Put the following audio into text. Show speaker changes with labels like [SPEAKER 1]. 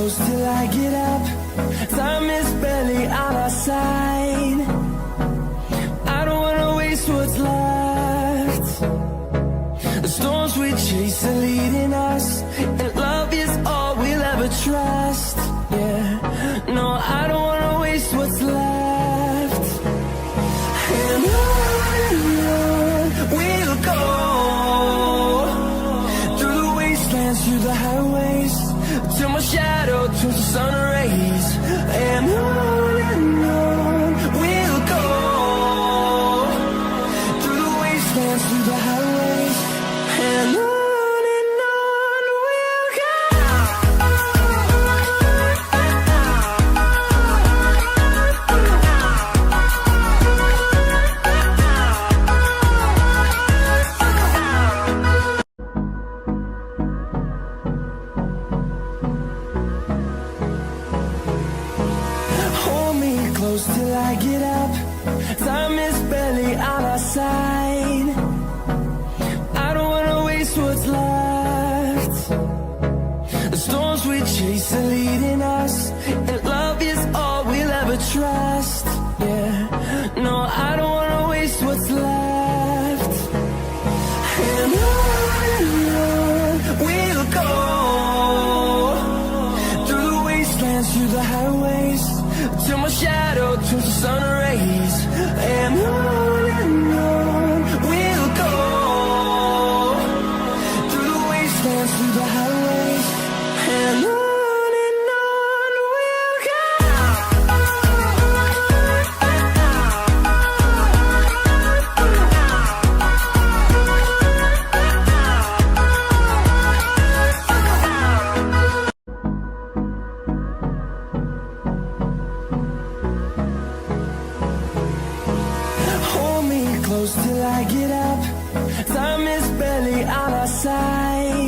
[SPEAKER 1] close till I get up. Time is barely on our side. I don't wanna waste what's left. The storms we chase are leading us, and love is all we'll ever trust. Yeah, no, I don't wanna waste what's left. And on we'll go, through the wastelands, through the highways, till my shadow turns to sun rays. And on we'll go, through the wastelands, through the highways, and on we'll go. Hold me close till I get up. Time is barely on our side. I don't wanna waste what's left. The storms we chase are leading us, and love is all we'll ever trust. Yeah, no, I don't wanna waste what's left. And on we'll go, through the wastelands, through the highways, till my shadow turns to sun rays. And on we'll go, through the wastelands, through the highways, and on we'll go. Hold me close till I get up. Time is barely on our side.